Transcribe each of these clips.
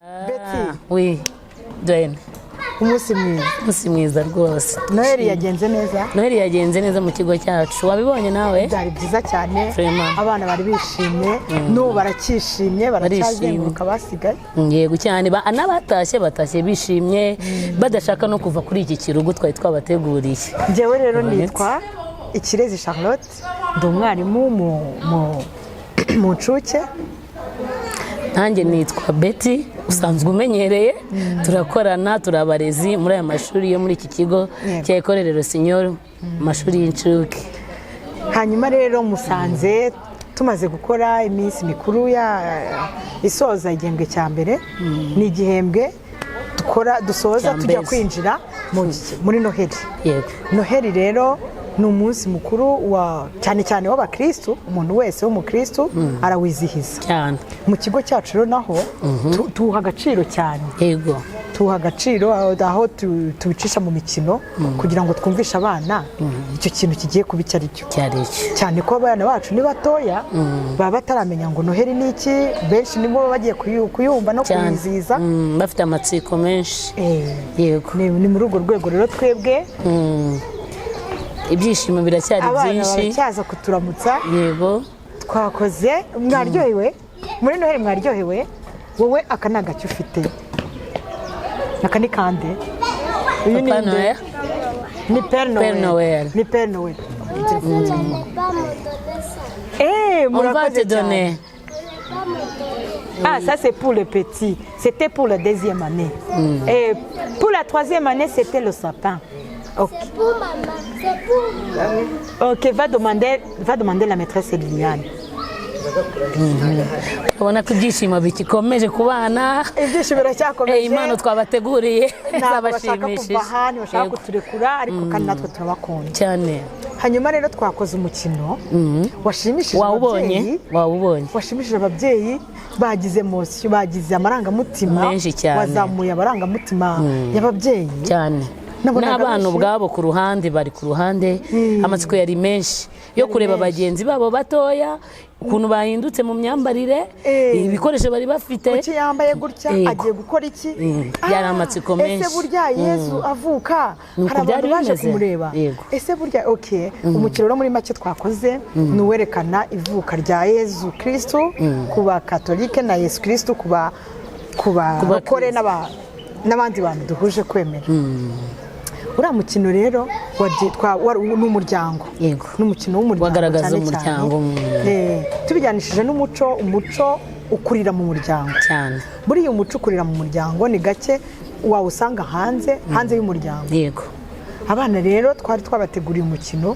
Betty. Oui, Dwayne. Umunsi mwiza rwose. Noheli yagenze neza? Noheli yagenze neza mu kigo cyacu. Wabibonye nawe? Byari byiza cyane. Vraiment. Abana bari bishimye, no barakishimye, baracyazenguruka basigaye. Yego cyane, n'abatashye bishimye, badashaka no kuva kuri iki kirugo twari twabateguriye. Njyewe rero nitwa Ikirezi Charlotte, ndi umwarimu mu ncuke. Nanjye nitwa Betty, usanzwe umenyereye, turakorana, turabarezi muri aya mashuri yo muri iki kigo cya Ecole Le Rossignol, amashuri y'incuke. Hanyuma rero musanze tumaze gukora iminsi mikuru isoza igihembwe cya mbere, ni igihembwe dusoza tujya kwinjira muri Noheli. Yego. Noheli rero ni umunsi mukuru cyane w'abakristu, umuntu wese w'umukristu arawizihiza cyane. Mu kigo cyacu rero naho tuha agaciro cyane. Yego. Tuha agaciro aho tubicisha mu mikino kugira ngo twumvishe abana icyo kintu kigiye kuba icyo ari cyo. Cyane ko abana bacu ni batoya, baba bataramenya ngo Noheli ni iki, benshi nibo bagiye kuyumva no kuyizihiza. Bafite amatsiko menshi. Yego. Ni muri urwo rwego rero twebwe ibyishimo biracyari byinshi. Abana baracyaza kuturamutsa. Yego. Twakoze, mwaryohewe muri Noheli, mwaryohewe. Wowe aka ni agacyo ufite, aka ni kande. Uyu ni Noel. Ni Père Noël. Ni Père Noël. On va te donner. Ah, ça c'est pour le petit. C'était pour la deuxième année. Et pour la troisième année, c'était le sapin. Ok. Pour maman, c'est pour... Ok, va demander la maîtresse Liliane. Ubona ko ibyishimo bikomeje ku bana. Ibyishimo biracyakomeje. Impano twabateguriye zabashimishije. Bashaka kuturekura ariko kandi natwe turabakunda cyane. Hanyuma rero twakoze umukino washimishije ababyeyi. Washimishije ababyeyi, bagize emotion, bagize amarangamutima, wazamuye amarangamutima y'ababyeyi cyane. N'abana ubwabo ku ruhande bari ku ruhande, amatsiko yari menshi yo kureba bagenzi babo batoya ukuntu bahindutse mu myambarire, ibikoresho bari bafite. Kuki yambaye gutya, agiye gukora iki? Yari amatsiko menshi. Ese burya Yesu avuka, hari abantu baje kumureba. Ese burya umukino rero muri make twakoze ni uwerekana ivuka rya Yesu Kristo ku bakatolike na Yesu Kristo ku bakore n'abandi bantu duhuje kwemera. Uriya mukino rero ni umuryango. Yego. N'umukino w'umuryango wagaragaza umuryango. Tubijyanishije umuco ukurira mu muryango cyane. Buriya umuco ukurira mu muryango ni gake wawusanga hanze y'umuryango. Yego. Abana rero twari twabateguriye umukino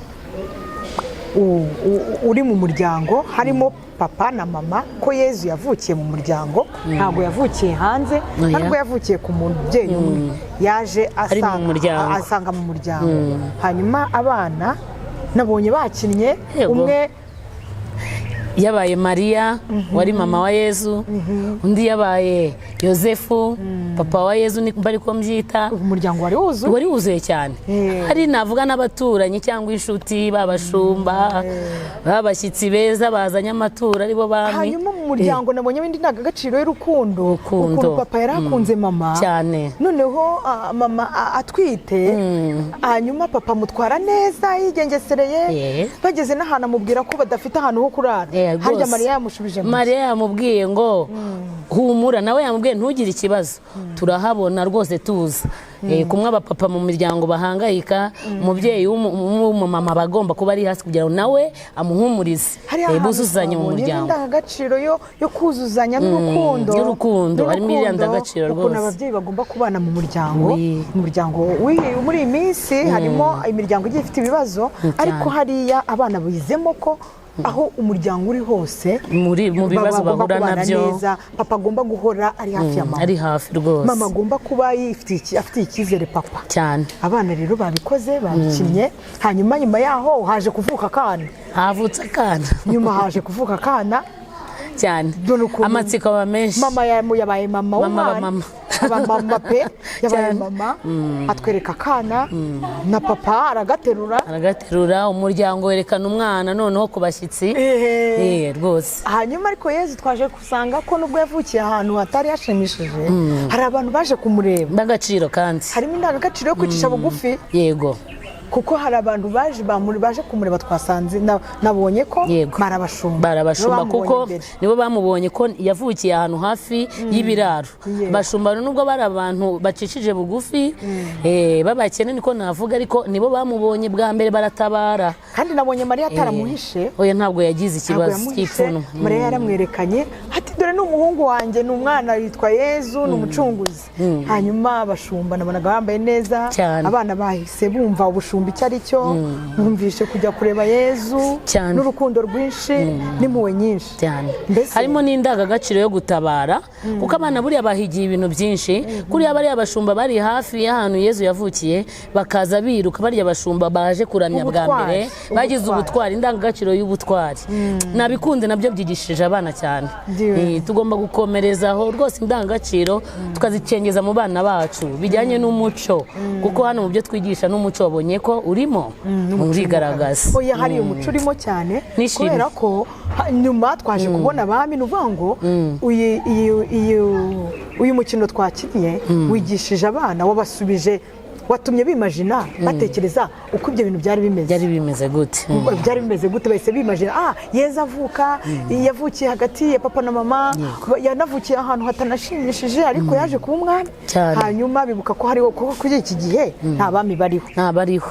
uri mu muryango, harimo papa na mama, ko Yezu yavukiye mu muryango, ntabwo yavukiye hanze, ntabwo yavukiye ku mubyeyi umwe, yaje asanga mu muryango. Hanyuma abana nabonye bakinnye, umwe yabaye Mariya wari mama wa Yezu, undi yabaye Yosefu papa wa Yezu, ni bari ko mbyita. Umuryango wari wuzuye cyane. Hari navuga n'abaturanyi cyangwa inshuti, babashumba, babashyitsi beza bazanye amatura aribo bami. Hanyuma mu muryango nabonye ibindi ndangagaciro y'urukundo. Ukuntu papa yari akunze mama cyane, noneho mama atwite, hanyuma papa mutwara neza yigengesereye, bageze n'ahantu amubwira ko badafite ahantu ho kurara. Harya Mariya yamushubije ngo Mariya yamubwiye ngo humura, nawe yamubwiye ntugire ikibazo, turahabona rwose tuza. Kumwe abapapa mu miryango bahangayika, umubyeyi w'umumama bagomba kuba ari hasi kugira ngo nawe amuhumurize, buzuzanye mu muryango. Indangagaciro yo kuzuzanya n'urukundo, harimo indangagaciro rwose. Ukuntu ababyeyi bagomba kubana mu muryango. Muri iyi minsi harimo imiryango igiye ifite ibibazo, ariko hariya abana bizemo ko aho umuryango uri hose mu bibazo bahura nabyo, papa agomba guhora ari hafi ya mama, ari hafi rwose. Mama agomba kuba afitiye icyizere papa cyane. Abana rero babikoze, babikinnye. Hanyuma nyuma yaho haje kuvuka akana. Havutse akana. Nyuma haje kuvuka akana cyane. Amatsiko aba menshi. Mama yabaye mama w'umwana. aba mama pe yabaye mama atwereka akana na papa aragaterura umuryango werekana umwana noneho ku bashyitsi rwose. hanyuma ariko Yezu twaje gusanga ko nubwo yavukiye ahantu hatari hashimishije hari abantu baje kumureba n'agaciro kandi harimo indangagaciro yo kwicisha bugufi. Yego, kuko hari abantu baje kumureba twasanze nabonye ko barabashumba kuko nibo bamubonye ko yavukiye ahantu hafi y'ibiraro. Bashumba nubwo bari abantu bacishije bugufi babakene niko navuga, ariko nibo bamubonye bwa mbere baratabara. Kandi nabonye Mariya ataramuhishe, oya ntabwo yagize ikibazo cy'ipfuno. Mariya yaramwerekanye ati dore ni umuhungu wanjye, ni umwana yitwa Yezu, ni umucunguzi. Hanyuma abashumba nabonaga bambaye neza, abana bahise bumva ubushumba icyo ari cyo, bumvishe kujya kureba Yezu n'urukundo rwinshi n'impuhwe nyinshi cyane. Harimo n'indangagaciro yo gutabara, kuko abana buriya bahigiye ibintu byinshi. Kuriya bariya abashumba bari hafi y'ahantu Yezu yavukiye bakaza biruka, barya abashumba baje kuramya bwa mbere bagize ubutwari, indangagaciro y'ubutwari. Nabikunze nabyo byigishije abana cyane. Tugomba gukomerezaho rwose indangagaciro tukazicengeza mu bana bacu bijyanye n'umuco, kuko hano mu byo twigisha n'umuco wabonye ko urimo urigaragaza. Oya, hari umuco urimo cyane, kubera ko nyuma twaje kubona abami, nuvuga ngo uyu mukino twakinnye wigishije abana, wabasubije, watumye bimagina batekereza uko ibyo bintu byari bimeze gute. Bahise bimagina Yezu avuka, yavukiye hagati ya papa na mama, yanavukiye ahantu hatanashimishije ariko yaje kuba umwami. Hanyuma bibuka ko hariho kuri iki gihe nta bami bariho,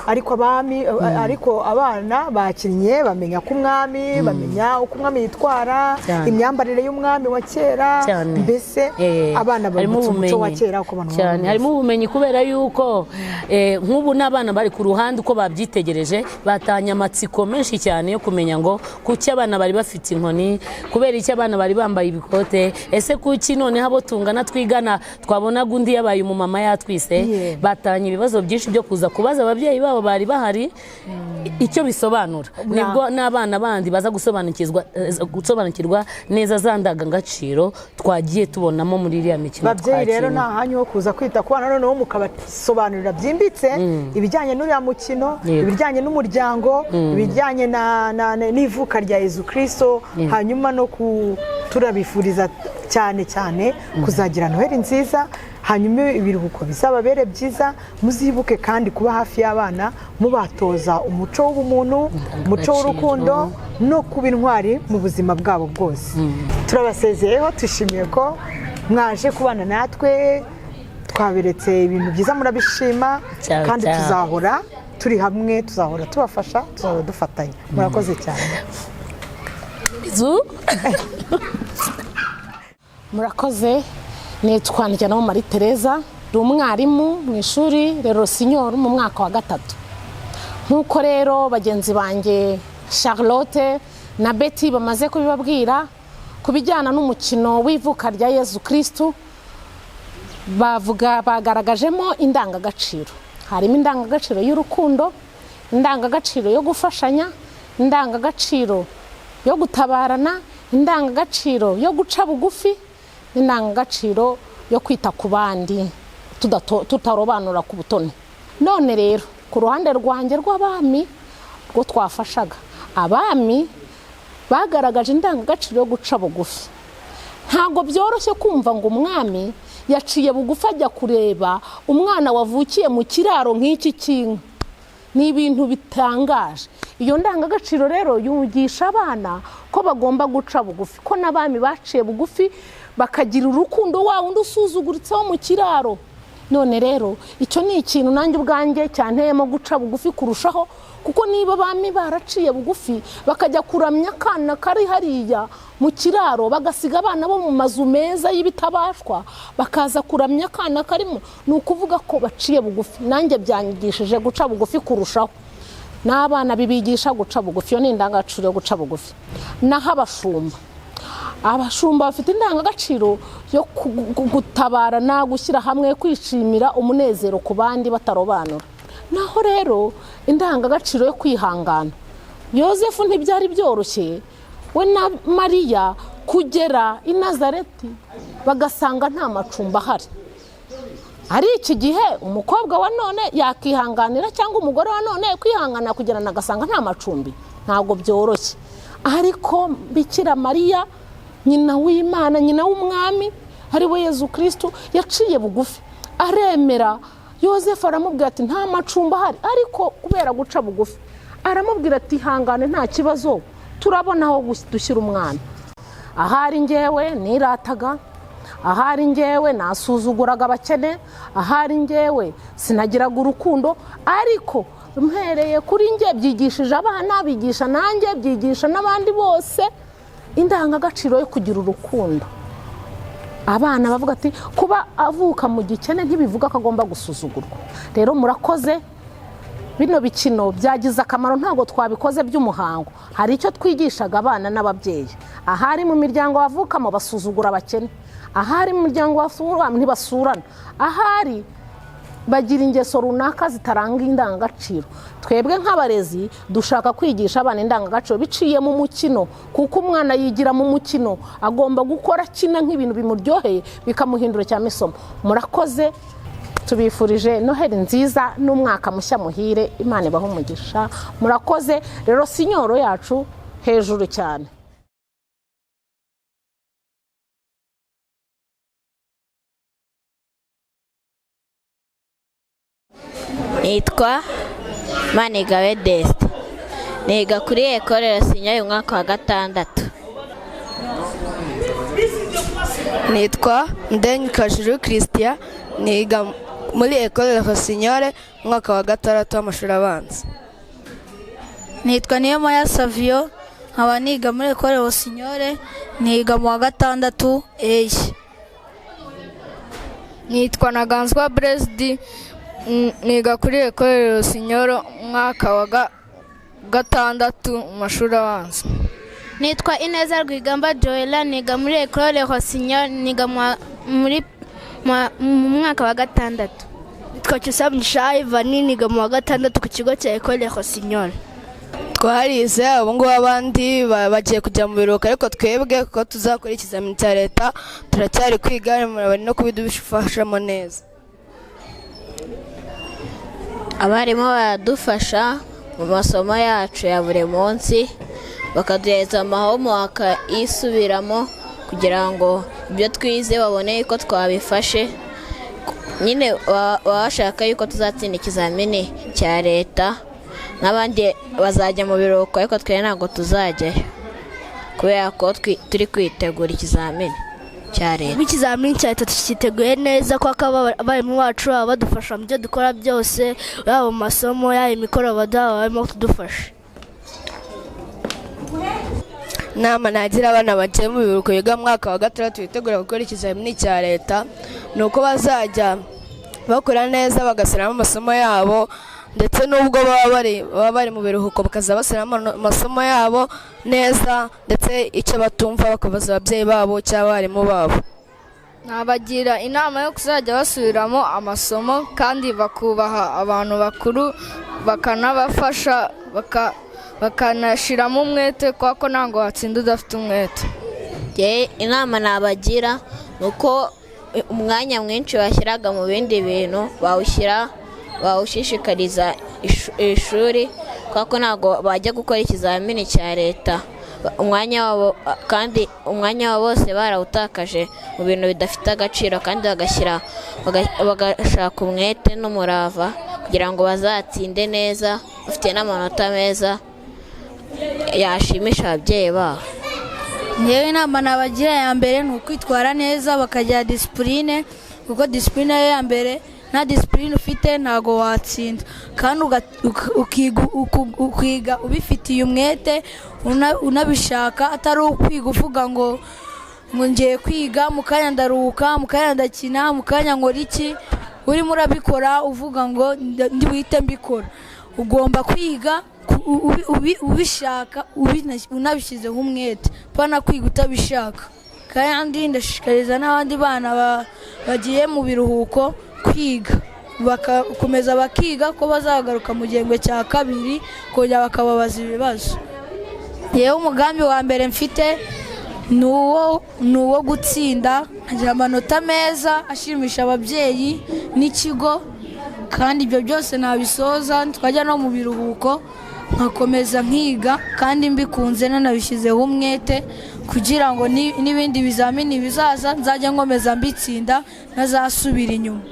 ariko abana bakinnye bamenya ko umwami, bamenya uko umwami yitwara, imyambarire y'umwami wa kera. Mbese abana bamutse umuco wa kera uko abantu cyane. Harimo ubumenyi kubera yuko nk'ubu n'abana bari ku ruhande uko babyitegereje batanye amatsiko menshi cyane yo kumenya ngo kuki abana bari bafite inkoni, kubera iki abana bari bambaye ibikote, ese kuki noneho abo tungana twigana twabonaga undi yabaye umumama yatwise. Batanye ibibazo byinshi byo kuza kubaza ababyeyi babo bari bahari icyo bisobanura. Nibwo n'abana bandi baza gusobanukirwa neza za ndangagaciro twagiye tubonamo muri iriya mikino. Babyeyi rero nta hanyu ho kuza kwita ku bana, noneho mukabasobanurira byimbitse ibijyanye n'uriya mukino, ibijyanye n'umuryango, ibijyanye n'ivuka rya Yezu Kristo. Hanyuma no turabifuriza cyane cyane kuzagira Noheli nziza, hanyuma ibiruhuko bizababere byiza. Muzibuke kandi kuba hafi y'abana, mubatoza umuco w'ubumuntu, umuco w'urukundo no kuba intwari mu buzima bwabo bwose. Turabasezeyeho, twishimiye ko mwaje kubana natwe, twaberetse ibintu byiza, murabishima, kandi tuzahora turi hamwe, tuzahora tubafasha, tuzahora dufatanya. Murakoze cyane. Murakoze. Nitwa Njyanamo Marie Tereza, ndi umwarimu mu ishuri Rero Signor mu mwaka wa 3. Nkuko rero bagenzi banjye Charlotte na Betty bamaze kubibabwira kubijyana n'umukino w'ivuka rya Yezu Kristo, bagaragajemo indangagaciro. Harimo indangagaciro y'urukundo, indangagaciro yo gufashanya, indangagaciro yo gutabarana, indangagaciro yo guca bugufi, indangagaciro yo kwita ku bandi tutarobanura ku butoni. None rero ku ruhande rwanjye rw'abami rwo twafashaga, abami bagaragaje indangagaciro yo guca bugufi. Ntago byoroshye kumva ngo umwami yaciye bugufi ajya kureba umwana wavukiye mu kiraro nk'iki kintu. Ni ibintu bitangaje. Iyo ndangagaciro rero yugisha abana ko bagomba guca bugufi, ko n'abami baciye bugufi bakagira urukundo wa wundi usuzuguritseho mu kiraro. None rero icyo ni ikintu nanjye ubwanjye cyanteyemo guca bugufi kurushaho, kuko niba abami baraciye bugufi bakajya kuramya akana kari hariya mu kiraro, bagasiga abana bo mu mazu meza y'ibitabashwa bakaza kuramya akana karimo, ni ukuvuga ko baciye bugufi. Nanjye byanyigishije guca bugufi kurushaho, n'abana bibigisha guca bugufi. Iyo ni indangagaciro yo guca bugufi. Naho abashumba bafite indangagaciro yo gutabarana, gushyira hamwe, kwishimira umunezero ku bandi batarobanura. Naho rero indangagaciro yo kwihangana, Yosefu ntibyari byoroshye we na Mariya kugera i Nazareti bagasanga nta macumbi ahari. ari iki gihe umukobwa wa none yakihanganira cyangwa umugore wa none kwihangana kugira ngo agasanga nta macumbi, ntabwo byoroshye. Ariko Bikira Mariya nyina w'Imana, nyina w'umwami ari we Yezu Kristo, yaciye bugufi aremera. Yosefu aramubwira ati nta macumbi ahari, ariko kubera guca bugufi aramubwira ati hangane nta kibazo, turabona aho dushyira umwana. Ahari njyewe nirataga, ahari njyewe nasuzuguraga abakene, ahari njyewe sinagiraga urukundo, ariko mpereye kuri njye byigishije abana, bigisha nanjye, byigisha n'abandi bose indangagaciro yo kugira urukundo. Abana bavuga ati kuba avuka mu gikene ntibivuga ko agomba gusuzugurwa. Rero murakoze, bino bikino byagize akamaro, ntabwo twabikoze by'umuhango. Hari icyo twigishaga abana n'ababyeyi. Ahari mu miryango bavukamo basuzugura abakene, ahari mu muryango basurana ntibasurana, ahari bagira ingeso runaka zitaranga indangagaciro. Twebwe nk'abarezi dushaka kwigisha abana indangagaciro biciye mu mukino, kuko umwana yigira mu mukino, agomba gukora kina nk'ibintu bimuryoheye bikamuhindura cyane isomo. Murakoze, tubifurije Noheli nziza n'umwaka mushya muhire, Imana ibahe umugisha. Murakoze rero, sinyoro yacu hejuru cyane. Nitwa Manigabe Deste, niga kuri Ecole La Signore umwaka wa 6. Nitwa Ndenyikajuru Christian, niga muri Ecole La Signore umwaka wa 6 w'amashuri abanza. Nitwa Niyomoya Savio, nkaba niga muri Ecole La Signore, niga mu wa 6 A. Nitwa Naganzwa Bresdi, niga kuri Ecole La Signore umwaka wa 6 mu mashuri abanza. Nitwa Ineza Rwigamba Joella, niga muri Ecole La Signore, niga mu mwaka wa 6. Nitwa Cyusabye Shaiva, niga mu wa 6 ku kigo cya Ecole La Signore. Twaharize abo ngo abandi bagiye kujya mu biruhuko, ariko twebwe ko tuzakora ikizamini cya leta turacyari kwiga, bari no kubidufashamo neza. Abarimu baradufasha mu masomo yacu ya buri munsi, bakaduhereza homework isubiramo kugira ngo ibyo twize babone ko twabifashe. Nyine bashaka yuko tuzatsinda ikizamini cya leta, n'abandi bazajya mu biruhuko, ariko twe ntabwo tuzajyayo kubera ko turi kwitegura ikizamini cya leta. Ikizamini cya leta tukiteguye neza, kuko abarimu bacu baba badufasha mu byo dukora byose, yaba mu masomo, yaba imikoro barimo kudufasha. Nama nagira abana bagiye mu biruhuko biga mu mwaka wa 6 bitegura gukora ikizamini cya leta, nuko bazajya bakora neza bagasubiramo amasomo yabo, ndetse n'ubwo baba bari mu biruhuko bakaza basubiramo amasomo yabo neza, ndetse icyo batumva bakabaza ababyeyi babo cyangwa abarimu babo. Nabagira inama yo kuzajya basubiramo amasomo kandi bakubaha abantu bakuru, bakanabafasha, bakanashiramo umwete, kuko ntabwo watsinda udafite umwete. Inama nabagira nuko umwanya mwinshi washyiraga mu bindi bintu bawushishikariza ishuri, kuko ntabwo bajya gukora ikizamini cya leta umwanya wabo, kandi umwanya wabo bose barawutakaje mu bintu bidafite agaciro, kandi bagashaka umwete n'umurava kugira ngo bazatsinde neza bafite n'amanota meza yashimisha ababyeyi babo. Ngewe inama nabagira ya mbere ni ukwitwara neza, bakagira disipurine, kuko disipurine yo ya mbere, nta disipurine ufite ntago watsinda, kandi ukiga ubifitiye umwete, unabishaka, atari ukwiga uvuga ngo ngiye kwiga mu kanya ndaruhuka, mu kanya ndakina, mu kanya nkora iki, urimo urabikora uvuga ngo ndibuhite mbikora. Ugomba kwiga ubishaka, unabishyizeho umwete, pana kwiga utabishaka. Kandi ndashishikariza n'abandi bana bagiye mu biruhuko kwiga, bakakomeza bakiga, ko bazagaruka mu gihembwe cya 2 kongera bakababaza ibibazo. Yewe umugambi wa mbere mfite ni uwo gutsinda nkagira amanota meza ashimisha ababyeyi n'ikigo, kandi ibyo byose nabisoza twajya no mu biruhuko nkakomeza nkiga kandi mbikunze nanabishyizeho umwete kugira ngo n'ibindi bizamini bizaza nzajya nkomeza mbitsinda ntazasubira inyuma.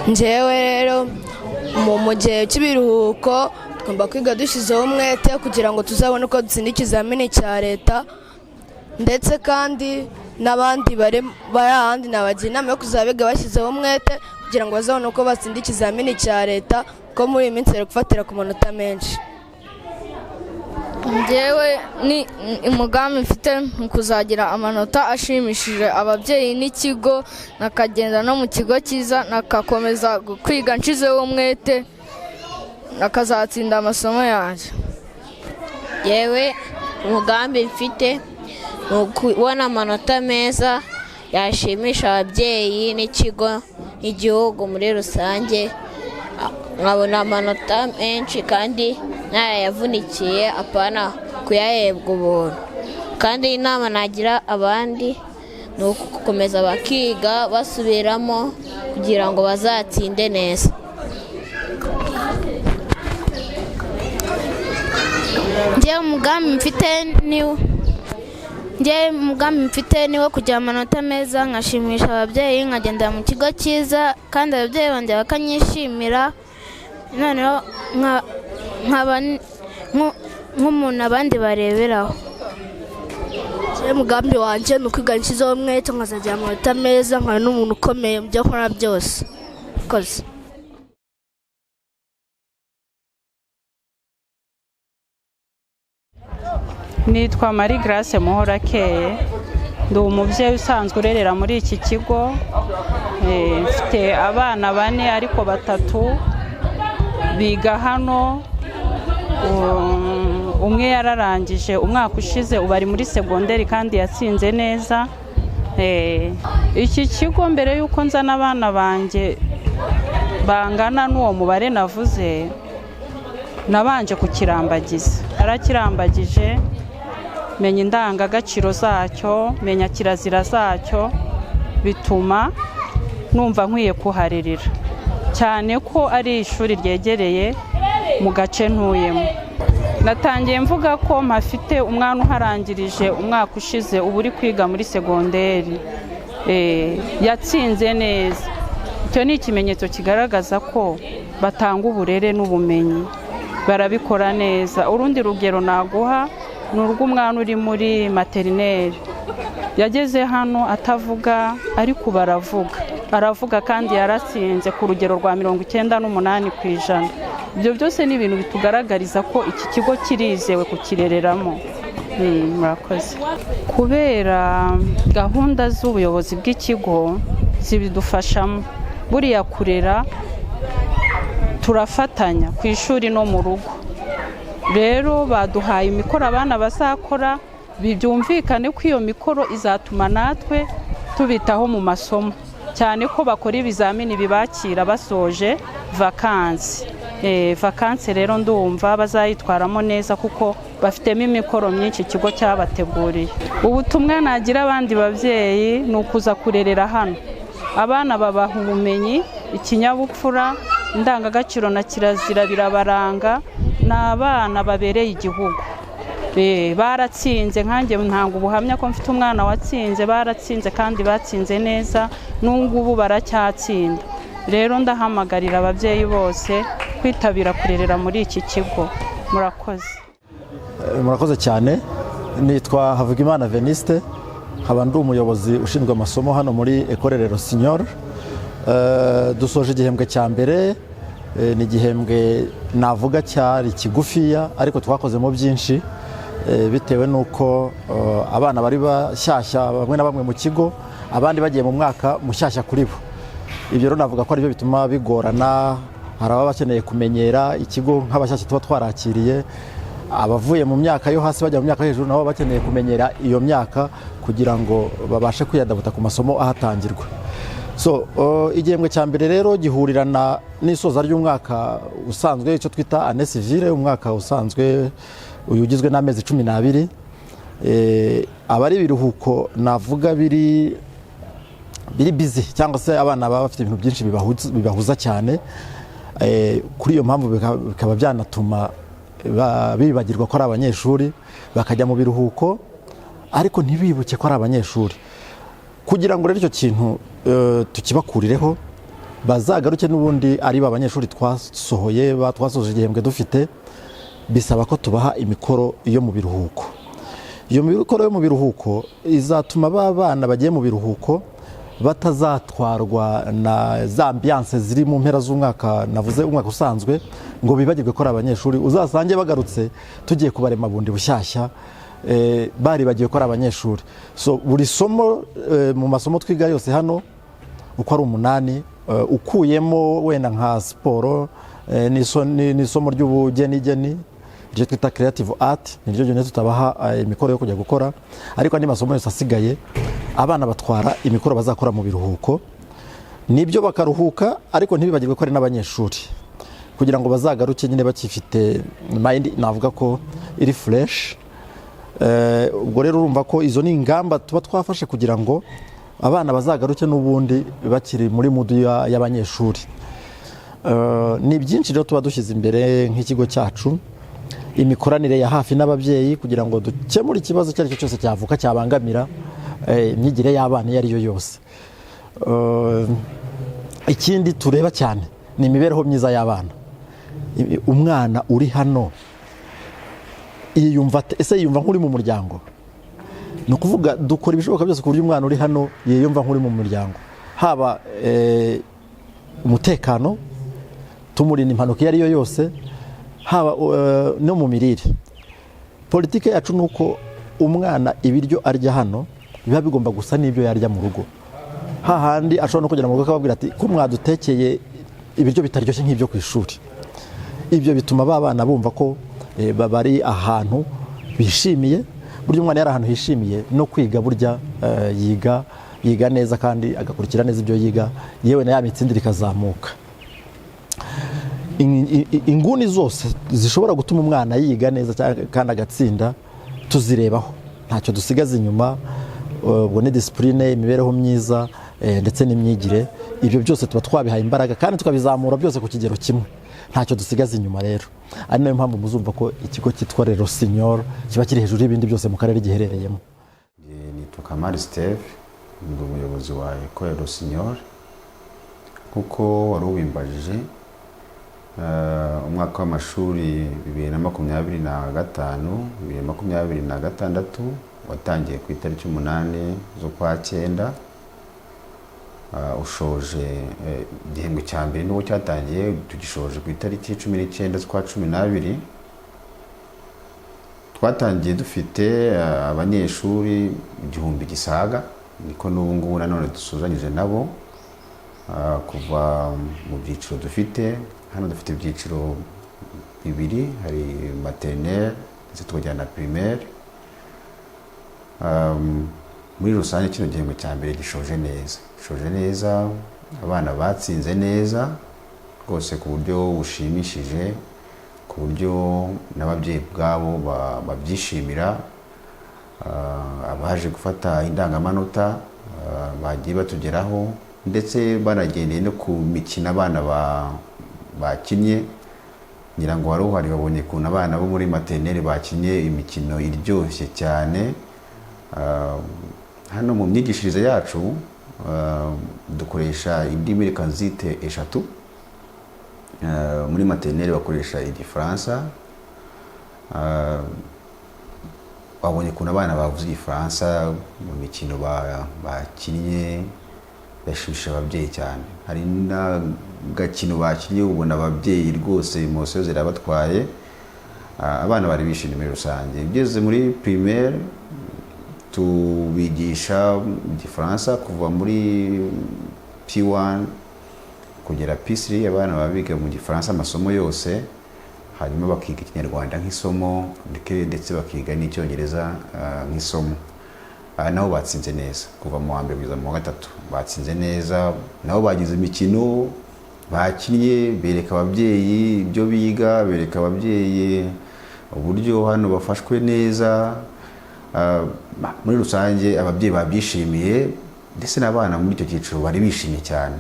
njyewe rero mu gihe cy'ibiruhuko tugomba kwiga dushyizeho umwete kugira ngo tuzabone uko dutsinda ikizamini cya leta, ndetse kandi n'abandi bari ahandi nabagira inama yo kuzabiga bashyizeho umwete kugira ngo bazabone uko batsinda ikizamini cya leta, kuko muri iyi minsi bari gufatira ku manota menshi. njyewe ni umugambi mfite mu kuzagira amanota ashimishije ababyeyi n'ikigo, nakagenda no mu kigo cyiza nakakomeza kwiga nshizeho umwete nakazatsinda amasomo yanjye. yewe umugambi mfite ni ukubona amanota meza yashimisha ababyeyi n'ikigo n'igihugu muri rusange, nkabona amanota menshi kandi ntayayavunikiye, apana kuyahebwa ubuntu. kandi inama nagira abandi ni ugukomeza bakiga basubiramo kugira ngo bazatsinde neza. njyewe umugambi mfite ni wo kugira amanota meza nkashimisha ababyeyi, nkagendera mu kigo cyiza kandi ababyeyi banjye bakanyishimira, noneho nkaba nk'umuntu abandi bareberaho. umugambi wanjye ni ukwiga nshyizeho umwete nkazagira amanota meza, nkaba n'umuntu ukomeye mu byo nkora byose. Murakoze. nitwa Marie Grace Muhorakeye, ndi umubyeyi usanzwe urerera muri iki kigo. Mfite abana 4 ariko 3 biga hano. Umwe yararangije umwaka ushize, ubu ari muri segonderi kandi yatsinze neza. Iki kigo mbere y'uko nzana abana banjye bangana n'uwo mubare navuze, nabanje kukirambagiza. Arakirambagije, menya indangagaciro zacyo, menya kirazira zacyo, bituma numva nkwiye kuharirira, cyane ko ari ishuri ryegereye mu gace ntuyemo. Natangiye mvuga ko mpafite umwana uharangirije umwaka ushize, ubu uri kwiga muri segonderi, yatsinze neza. Icyo ni ikimenyetso kigaragaza ko batanga uburere n'ubumenyi, barabikora neza. Urundi rugero naguha ni urw'umwana uri muri materineri, yageze hano atavuga ariko aravuga kandi yaratsinze ku rugero rwa 98%. Ibyo byose ni ibintu bitugaragariza ko iki kigo kirizewe kukirereramo. Murakoze. Kubera gahunda z'ubuyobozi bw'ikigo zibidufashamo, buriya kurera turafatanya ku ishuri no mu rugo. Rero baduhaye imikoro abana bazakora, byumvikane ko iyo mikoro izatuma natwe tubitaho mu masomo, cyane ko bakora ibizamini bibakira basoje vakansi. Vakansi rero ndumva bazayitwaramo neza kuko bafitemo imikoro myinshi ikigo cyabateguriye. Ubutumwa nagira abandi babyeyi ni ukuza kurerera hano. Abana babaha ubumenyi, ikinyabupfura, indangagaciro na kirazira birabaranga. Ni abana babereye igihugu. Baratsinze, nkanjye ntanga ubuhamya ko mfite umwana watsinze. Baratsinze kandi batsinze neza, n'ubu baracyatsinda. Rero ndahamagarira ababyeyi bose kwitabira kurerera muri iki kigo. Murakoze cyane. Nitwa Havugimana Veniste, nkaba ndi umuyobozi ushinzwe amasomo hano muri Ecole Les Rossignols. Dusoje igihembwe cya mbere, ni igihembwe navuga cyari kigufiya ariko twakozemo byinshi, bitewe n'uko abana bari bashyashya bamwe na bamwe mu kigo, abandi bagiye mu mwaka mushyashya kuri bo. Ibyo rero navuga ko ari byo bituma bigorana. Hari ababa bakeneye kumenyera ikigo nk'abashyashya tuba twarakiriye, abavuye mu myaka yo hasi bajya mu myaka hejuru nabo bakeneye kumenyera iyo myaka kugira ngo babashe kwiyadabuta ku masomo ahatangirwa. Igihembwe cya mbere rero gihurirana n'isoza ry'umwaka usanzwe, icyo twita année civile, umwaka usanzwe uyu ugizwe n'amezi 12. Abari ibiruhuko navuga biri busy cyangwa se abana baba bafite ibintu byinshi bibahuza cyane, kuri iyo mpamvu bikaba byanatuma bibagirwa ko ari abanyeshuri bakajya mu biruhuko ariko ntibibuke ko ari abanyeshuri. Kugira ngo rero icyo kintu tukibakurireho bazagaruke n'ubundi ari abanyeshuri twasoje igihembwe dufite, bisaba ko tubaha imikoro yo mu biruhuko. Iyo mikoro yo mu biruhuko izatuma bana bagiye mu biruhuko batazatwarwa na za ambiance ziri mu mpera z'umwaka, navuze umwaka usanzwe, ngo bibagirwe ko ari abanyeshuri. Uzasange bagarutse tugiye kubarema bundi bushyashya bari bagiye ko ari abanyeshuri. So buri somo mu masomo twiga yose hano uko ari 8, ukuyemo wenda nka siporo n'isomo ry'ubugeni ryo twita creative art, niryo jone tutabaha imikoro yo kujya gukora, ariko andi masomo yose asigaye abana batwara imikoro bazakora mu biruhuko, nibyo bakaruhuka ariko ntibibagirwe ko ari n'abanyeshuri, kugira ngo bazagaruke nyine bakifite mind navuga ko iri fresh. Ubwo rero urumva ko izo ni ingamba tuba twafashe kugira ngo abana bazagaruke n'ubundi bakiri muri mudu y'abanyeshuri. Ni byinshi rero tuba dushyize imbere nk'ikigo cyacu, imikoranire ya hafi n'ababyeyi kugira ngo dukemure ikibazo icyo ari cyo cyose cyavuka cyabangamira imyigire y'abana iyo ari yo yose. Ikindi tureba cyane ni imibereho myiza y'abana. Umwana uri hano yiyumva nk'uri mu muryango, ni ukuvuga dukora ibishoboka byose ku buryo umwana uri hano yiyumva nk'uri mu muryango, haba umutekano, tumurinda impanuka iyo ari yo yose, haba no mu mirire. Politike yacu ni uko umwana ibiryo arya hano biba bigomba gusa n'ibyo yarya mu rugo. Hahandi ashobora no kugera mu rugo akababwira ati ko mwadutekeye ibiryo bitaryoshye nk'ibyo ku ishuri. Ibyo bituma bana bumva ko bari ahantu bishimiye. Burya umwana yari ahantu hishimiye no kwiga, burya yiga neza kandi agakurikira neza ibyo yiga, yewe na ya mitsindire ikazamuka. Inguni zose zishobora gutuma umwana yiga neza kandi agatsinda tuzirebaho, ntacyo dusigaza inyuma. Ubwo ni discipline, imibereho myiza ndetse n'imyigire, ibyo byose tuba twabihaye imbaraga kandi tukabizamura byose ku kigero kimwe, ntacyo dusigaza inyuma. Rero ari nayo mpamvu muzumva ko ikigo cyitwa Rero Senior kiba kiri hejuru y'ibindi byose mu karere giherereyemo. Nitwa Kamari Steve, ndi umuyobozi wa Rero Senior. Kuko wari ubimbajije, umwaka w'amashuri 2025-2026 watangiye ku itariki 8 z'ukwa 9, ushoje igihembwe cya mbere n'uwo cyatangiye tugishoje ku itariki 19 z'ukwa 12. Twatangiye dufite abanyeshuri 1000 gisaga, niko n'ubu ngubu nanone dusuzanyije nabo. Kuva mu byiciro dufite hano, dufite ibyiciro 2, hari maternelle ndetse tukajyana primaire. Muri rusange kino gihembwe cya mbere gishoje neza, abana batsinze neza rwose ku buryo bushimishije, ku buryo n'ababyeyi bwabo babyishimira. Abaje gufata indangamanota bagiye batugeraho, ndetse banagendeye no ku mikino abana bakinnye. Ngira ngo wari uhari babonye ukuntu abana bo muri maternelle bakinnye imikino iryoshye cyane. Hano mu myigishirize yacu dukoresha indimi reka nzite 3. Muri maternelle bakoresha igifaransa. Babonye ukuntu abana bavuze igifaransa mu mikino bakinnye, bashisha ababyeyi cyane. Hari n'agakino bakinnye ubona ababyeyi rwose emotion zirabatwaye. Abana bari bishimye muri rusange. Ugeze muri primaire tubigisha igifaransa kuva muri P1 kugera P3. Abana babiga mu gifaransa amasomo yose, hanyuma bakiga ikinyarwanda nk'isomo ndetse bakiga n'icyongereza nk'isomo. Nabo batsinze neza kuva mu wa mbere kugeza mu wa 3, batsinze neza. Nabo bagize imikino bakinnye, bereka ababyeyi ibyo biga, bereka ababyeyi uburyo hano bafashwe neza. Muri rusange ababyeyi babyishimiye ndetse n'abana muri icyo cyiciro bari bishimye cyane.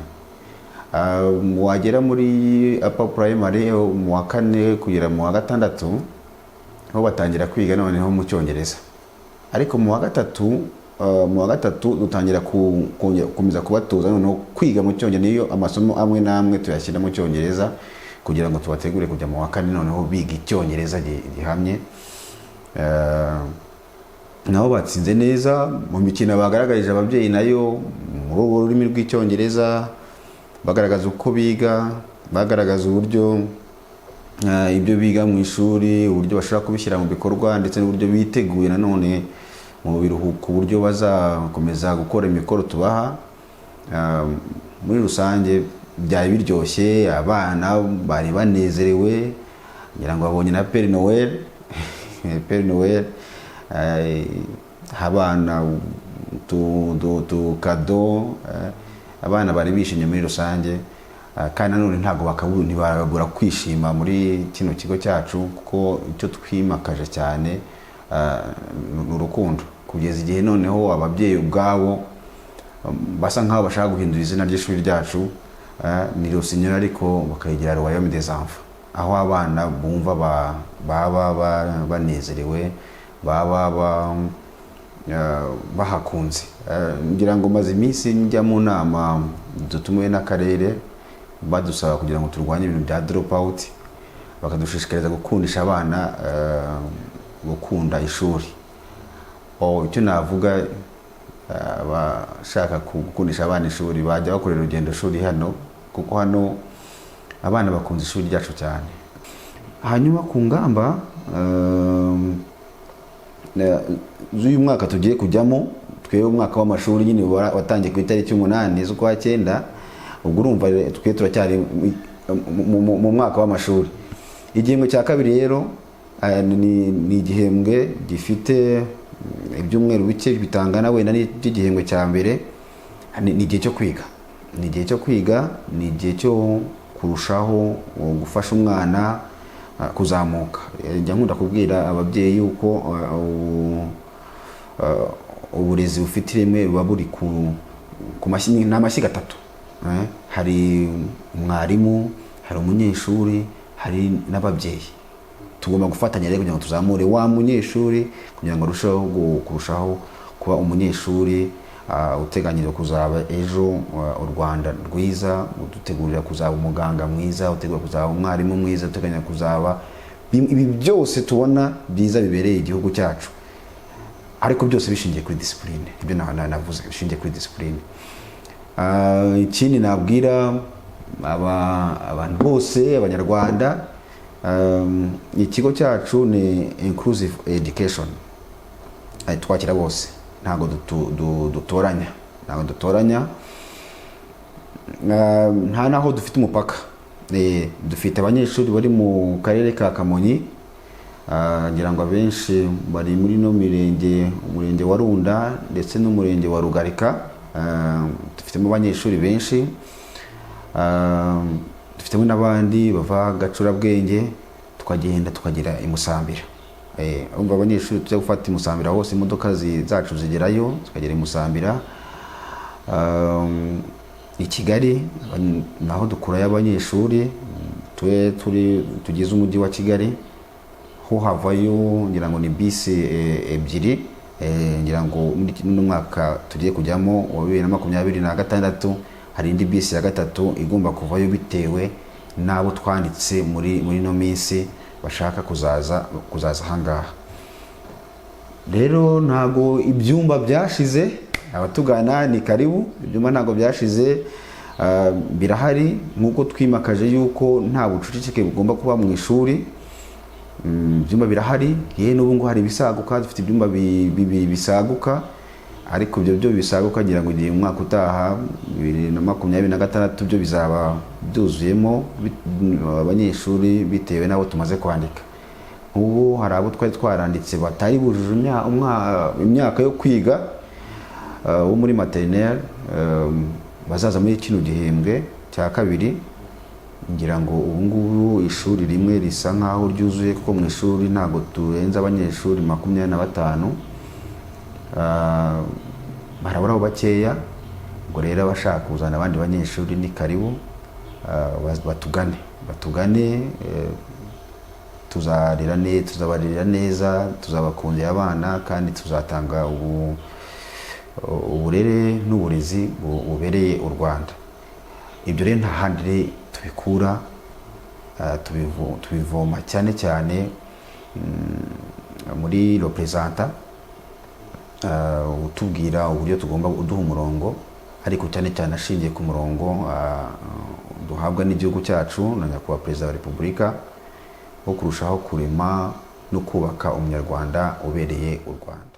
Wagera muri upper primary mu wa 4 kugera mu wa 6 aho batangira kwiga noneho mu Cyongereza, ariko mu wa 3 dutangira kumeza kubatoza noneho kwiga mu Cyongereza. Niyo amasomo amwe namwe tuyashyira mu Cyongereza kugira ngo tubategure kujya mu wa 4 noneho biga Icyongereza gihamye. Nabo batsinze neza mu mikino bagaragarije ababyeyi nayo mu rurimi rw'Icyongereza, bagaragaza uko biga, bagaragaza uburyo ibyo biga mu ishuri, uburyo bashobora kubishyira mu bikorwa ndetse n'uburyo biteguye nanone mu biruhuko, uburyo bazakomeza gukora imikoro tubaha. Muri rusange byari biryoshye, abana bari banezerewe, ngira ngo babonye na Père Noël. Père Noël abana kado, abana bari bishimye muri rusange, kandi nanone ntabwo ntibabura kwishima muri kino kigo cyacu, kuko icyo twimakaje cyane ni urukundo. Kugeza igihe noneho ababyeyi ubwabo basa nkaho bashaka guhindura izina ry'ishuri ryacu, ni Rossignol ariko bakayigira Royaume des Enfants, aho abana bumva baba banezerewe, baba bahakunze. Ngira ngo maze iminsi njya mu nama dutumiwe n'akarere badusaba kugira ngo turwanye ibintu bya drop out, bakadushishikariza gukundisha abana gukunda ishuri. Icyo navuga, abashaka gukundisha abana ishuri bajya bakorera urugendo shuri hano, kuko hano abana bakunze ishuri ryacu cyane. Hanyuma ku ngamba z'uyu mwaka tugiye kujyamo, twebwe umwaka w'amashuri nyine watangiye ku itariki 8 z'ukwa 9, ubwo urumva twe turacyari mu mwaka w'amashuri. Igihembwe cya kabiri rero ni igihembwe gifite ibyumweru bike bitangana wenda n'igihembwe cya mbere. Ni igihe cyo kwiga, ni igihe cyo kwiga, ni igihe cyo kurushaho gufasha umwana kuzamuka. Njya nkunda kubwira ababyeyi yuko uburezi bufite ireme buba buri ku mashyiga 3. Hari umwarimu, hari umunyeshuri, hari n'ababyeyi. Tugomba gufatanya rero kugira ngo tuzamure wa munyeshuri kugira ngo kurushaho kuba umunyeshuri uteganyije kuzaba ejo u Rwanda rwiza, udutegurira kuzaba umuganga mwiza, utegura kuzaba umwarimu mwiza, uteganya kuzaba ibi byose tubona byiza bibereye igihugu cyacu, ariko byose bishingiye kuri discipline. Ibyo navuze bishingiye kuri discipline. Ikindi nabwira abantu bose, abanyarwanda, ikigo cyacu ni inclusive education, twakira bose, ntago dutoranya, nta naho dufite umupaka. Dufite abanyeshuri bari mu karere ka Kamonyi, ngira ngo abenshi bari muri no mirenge, umurenge wa Runda ndetse n'umurenge wa Rugarika. Dufitemo abanyeshuri benshi, dufitemo n'abandi bava Gacurabwenge, tukagira imusambira. Umva abanyeshuri tujya gufata imusambira hose, imodoka zacu zigerayo, tukagera imusambira. I Kigali naho dukurayo abanyeshuri, tugize umujyi wa Kigali, ho havayo ngira ngo ni bisi 2, ngira ngo muri kino mwaka tugiye kujyamo wa 2026 hari indi bisi ya 3 igomba kuvayo bitewe nabo twanditse muri no minsi bashaka kuzaza hangaha. Rero ntago ibyumba byashize, abatugana ni karibu. Ibyumba ntago byashize, birahari, nkuko twimakaje yuko nta bucucike bugomba kuba mu ishuri. Ibyumba birahari, n'ubu ngo hari bisaguka, dufite ibyumba bibiri bisaguka, ariko byo bisaguka ngira ngo igihe umwaka utaha 2026 byo bizaba byuzuyemo abanyeshuri bitewe nabo tumaze kwandika. Ubu hari abo twari twaranditse batari bujuje imyaka yo kwiga, wo muri maternelle, bazaza muri kino gihembwe cya kabiri. ngira ngo ubu ngubu ishuri rimwe risa nkaho ryuzuye kuko mu ishuri ntabwo turenze abanyeshuri 25. Baraburaho bakeya, ngo rero abashaka kuzana abandi banyeshuri ni karibu, batugane, tuzabarira neza, tuzabakundira abana kandi tuzatanga uburere n'uburezi bubereye u Rwanda. Ibyo rero nta handi tubikura, tubivoma cyane cyane muri representa utubwira uburyo tugomba uduha umurongo, ariko cyane cyane ashingiye ku murongo duhabwa n'igihugu cyacu na nyakubahwa Perezida wa Repubulika wo kurushaho kurema no kubaka umunyarwanda ubereye u Rwanda.